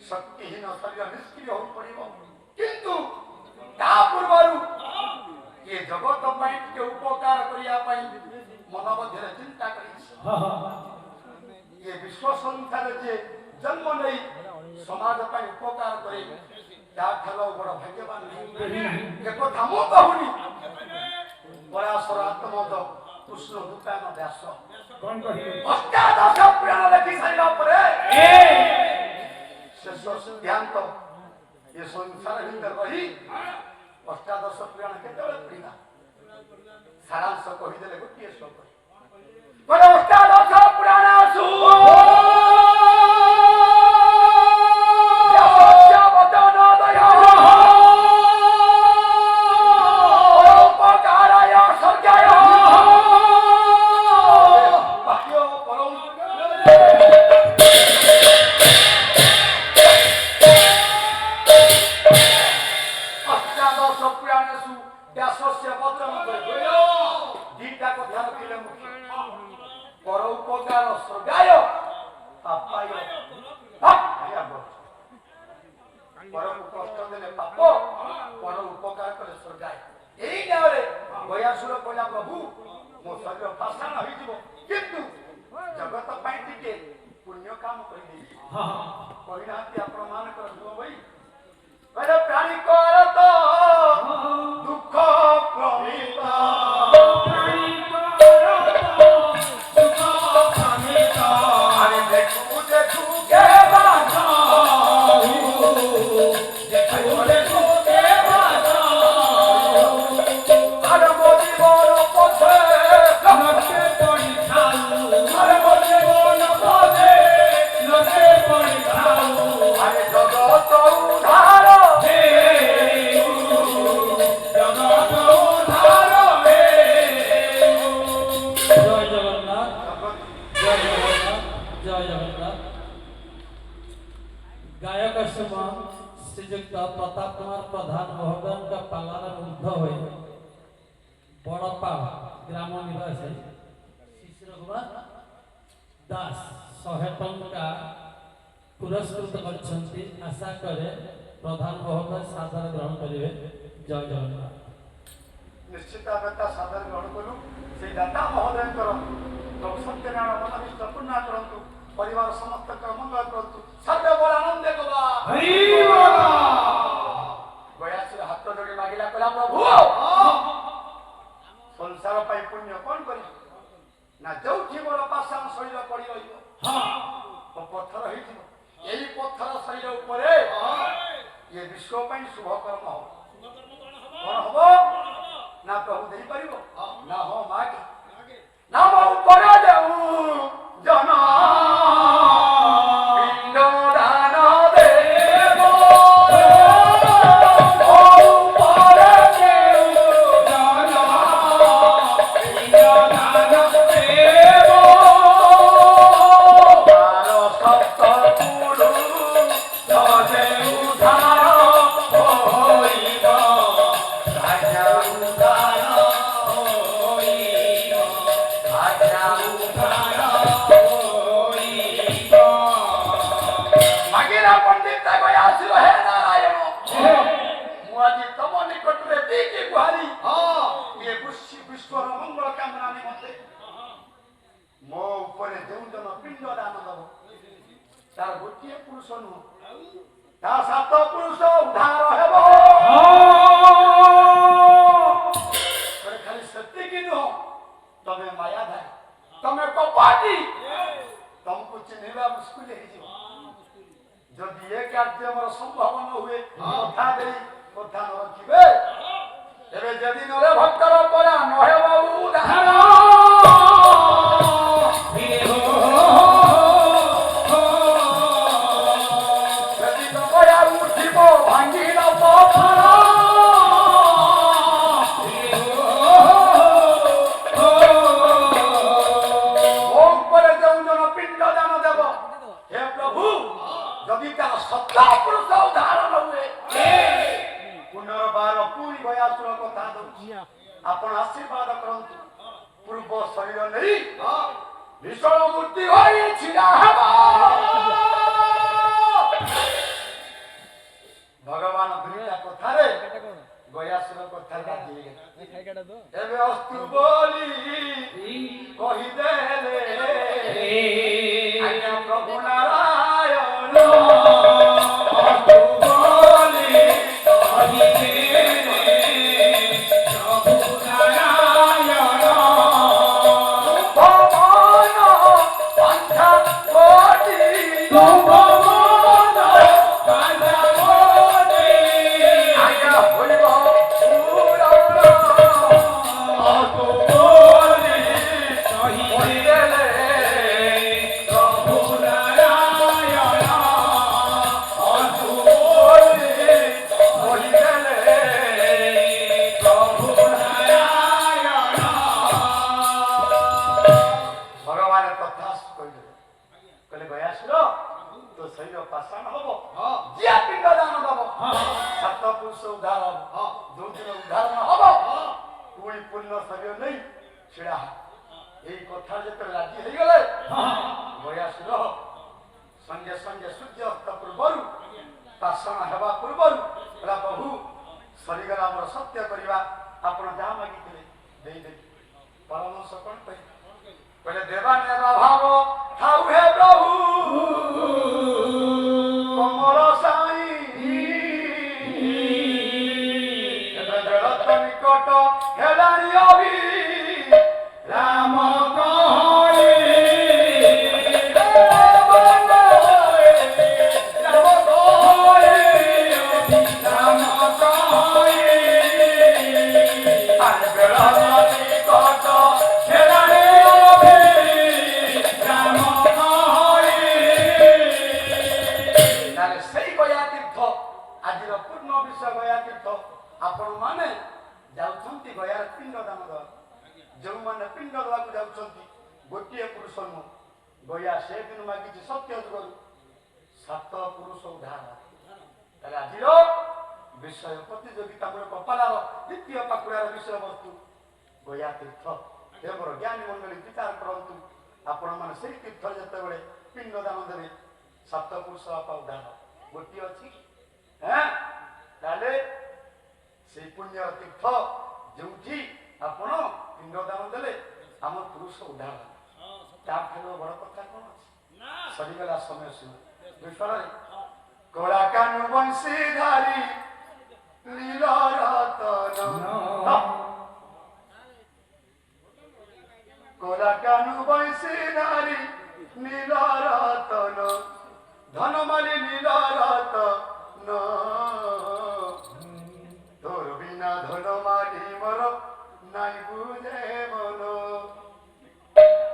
शक्तिहीन शरीर निष्क्रिय हो पड़ो किंतु ता पूर्व ये जगत के उपकार करने मन मध्य चिंता कर ये विश्व संसार जे जन्म नहीं समाज उपकार करे बड़ भाग्यवान एक कथा मु कहूनी पराशर आत्मद कृष्ण भूतान व्यास अष्टादश पुराण लिखि सारा शेष सिद्धांत ये संसार भीतर रही अष्टादश पुराण केते पढ़ा सारांश कहीदेले गोटे श्लोक अष्टादश पुराण श्रीयुक्त प्रताप कुमार प्रधान महोदय का पालार मुग्ध हो बड़पा ग्राम निवासी शिशिर कुमार दास 100 टंका पुरस्कृत करछंती आशा करे प्रधान महोदय सादर ग्रहण करिवे। जय जगन्नाथ। निश्चित भावे सादर ग्रहण करू से दाता महोदय प्रभु सत्यनारायण मनविष्ट पूर्ण करंतु परिवार समस्त मंगल करंतु सर्वे बड़ आनंद कबा हरि बोल गयासुर हाथ जोड़ी मागिला कला प्रभु संसार पाई पुण्य कोन करी ना जोठी मोर पाषाण शरीर पड़ी रहिबो हां पत्थर होई एई पत्थर शरीर ऊपर ये विश्व पाई शुभ कर्म हो कोन हबो ना प्रभु देई परिबो ना हो मागे ना मो ऊपर जाऊ जना ତାର ଗୋଟିଏ ପୁରୁଷ ନୁହଁ, ତା 7 ପୁରୁଷ ଉଦ୍ଧାର ହେବ। ଖାଲି ସେତିକି ନୁହଁ, ତମେ ମାୟାଧାରୀ, ତମେ କପାଟି, ତମକୁ ଚିହ୍ନିବା ମୁସ୍କିଲ ହେଇଯିବ। ଯଦି ଏ କାର୍ଯ୍ୟ ମୋର ସମ୍ଭବ ନ ହୁଏ, କଥା ଦେଇ କଥା ନ ରଖିବେ, ତେବେ ଯଦି ନରେ ଭକ୍ତର ପରା ନ ହେବ ଉଦ୍ଧାର। ଯଦି ଦୟା ଉଠିବ ଭାଙ୍ଗିଲ ପଥର, ମୋ ଉପରେ ଯେଉଁ ଜଣ ପିଣ୍ଡ ଦାନ ଦେବ, ହେ ପ୍ରଭୁ, ଯଦି ତାର 7 ପୁରୁଷ ଉଦ୍ଧାର ନ ହୁଏ, ପୁନର୍ବାର ପୁଣି ଗୟାସୁର କଥା ଦଉଛି, ଆପଣ ଆଶୀର୍ବାଦ କରନ୍ତୁ। ପୂର୍ବ ଶରୀର ନେଇ ଭୀଷଣ ମୂର୍ତ୍ତି ହୋଇ ଛିଡ଼ା ହେବ। ଭଗବାନ ଦୁଇଟା କଥାରେ ଗୟାସୁର କଥା ରାଜି ହେଇଗଲେ। ଏବେ ଅସ୍ତୁ ବୋଲି କହିଦେଲେ ଆଜ୍ଞା ପ୍ରଭୁ ନାରାୟଣ, ଅସ୍ତୁ ବୋଲି କହିଦେଲେ ପ୍ରଭୁ ନାରାୟଣ। ଭଗବାନ ପାଞ୍ଚା କୋଟି, ଭଗବାନ ପାଞ୍ଚା କୋଟି, ଆଜ୍ଞା ହୋଇବ ପୁରାଣ। ଅସ୍ତୁ ବୋଲି କହିଦେଲେ ପ୍ରଭୁ ନାରାୟଣ, ଅସ୍ତୁ ବୋଲି କହିଦେଲେ ପ୍ରଭୁ ନାରାୟଣ। ଭଗବାନ କଥା କହିଲେ, କହିଲେ ଗୟାସୁର, ତୋ ଶରୀର ପାଷାଣ ହବ, ଯିଏ ପିଣ୍ଡ ଦାନ ଦବ 7 ପୁରୁଷ ଉଦ୍ଧାର ହବ। ଯୋଉଦିନ ଉଦ୍ଧାର ନ ହବ, ପୁଣି ପୂର୍ଣ୍ଣ ଶରୀର ନେଇ ଛିଡ଼ା ହବ। ଏଇ କଥା ଯେତେବେଳେ ରାଜି ହେଇଗଲେ, ଗୟାସୁର ସଙ୍ଗେ ସଙ୍ଗେ ସୂର୍ଯ୍ୟ ଅସ୍ତ ପୂର୍ବରୁ, ପାଷାଣ ହେବା ପୂର୍ବରୁ କହିଲା, ପ୍ରଭୁ ସରିଗଲା, ଆମର ସତ୍ୟ କରିବା, ଆପଣ ଯାହା ମାଗିଥିଲେ ଦେଇଦେବି। ପରମହଂସ କଣ କହିଲେ? କହିଲେ ଦେବା ନେବା ଭାବ ଥାଉ ହେ ପ୍ରଭୁ, କମଳ ସାଇ ଏବେ ବେଳ ତ ନିକଟ ହେଲାଣି ଅଭି ରାମ କହଳି। ଆଜିର ପୂର୍ଣ୍ଣ ବିଷୟ ଗୟା ତୀର୍ଥ। ଆପଣ ମାନେ ଯାଉଛନ୍ତି ଗୟାର ପିଣ୍ଡ ଦାନ ଦେବାକୁ। ଯେଉଁମାନେ ପିଣ୍ଡ ଦେବାକୁ ଯାଉଛନ୍ତି, ଗୋଟିଏ ପୁରୁଷ ନୁହଁ, ଗୟା ସେଦିନ ମାଗିଛି ସତ୍ୟ ଯୁଗରୁ 7 ପୁରୁଷ ଉଦ୍ଧାର। ତାହେଲେ ଆଜିର ବିଷୟ ପ୍ରତିଯୋଗିତାମୂଳକ ପାଲାର ଦ୍ୱିତୀୟ ପାଖୁଡ଼ାର ବିଷୟବସ୍ତୁ ଗୟା ତୀର୍ଥ। ହେ ମୋର ଜ୍ଞାନୀ ମଣ୍ଡଳୀ, ବିଚାର କରନ୍ତୁ। ଆପଣମାନେ ସେଇ ତୀର୍ଥ ଯେତେବେଳେ ପିଣ୍ଡ ଦାନ ଦେବେ, 7 ପୁରୁଷ ଉଦ୍ଧାର ଗୋଟିଏ ଅଛି। ତାହେଲେ ସେଇ ପୁଣ୍ୟର ତୀର୍ଥ ଯେଉଁଠି ଆପଣ ପିଣ୍ଡ ଦାନ ଦେଲେ, ଆମ ପୁରୁଷ ଉଦ୍ଧାର। ତାଠାରୁ ବଡ଼ କଥା କଣ ଅଛି? ସରିଗଲା ସମୟ ସୀମା। ବିଷୟରେ କଳା କାନୁ ବଂଶୀଧାରୀ ନୀଳ ରତନ, କଳା କାନୁ ବଂଶୀଧାରୀ ନୀଳ ରତନ, ধনমালি নীলরত তোর বিনা ধনমালি মর নাই বুঝে মন,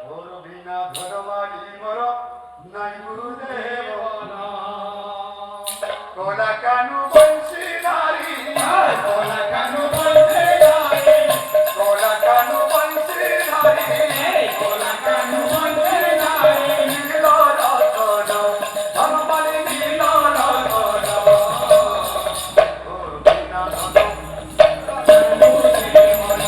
তোর বিনা ধনমালি মর নাই বুঝে মন। কোলা কানু বংশী নারী, কোলা কানু বংশী নারী, কোলা কানু বংশী নারী, কোলা কানু বংশী নারী নীলরতন, ধনমালি নীলরতন, তোর বিনা ধন বুঝে মন,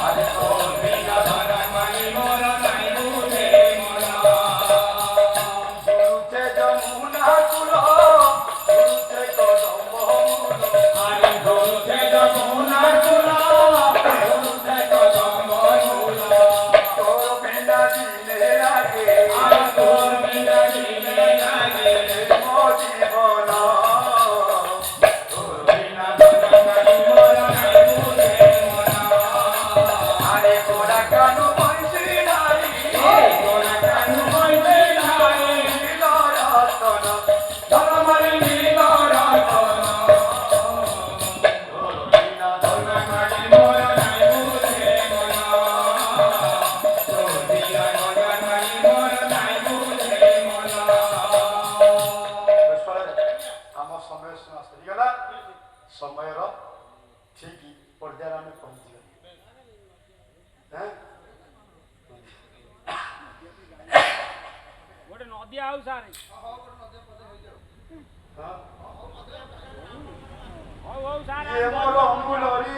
আরে তোর বিনা ধনমালি মর নাই বুঝে মন। যমুনা কুল ସମୟର ଠିକ ପର୍ଯ୍ୟାୟରେ ଆମେ ପହଞ୍ଚିବା। ଗୋଟେ ନଦିଆ ଆଉ ସାରେ ହଉ ହଉ ସାରେ ଏ ମୋର ଅଙ୍ଗୁଲରି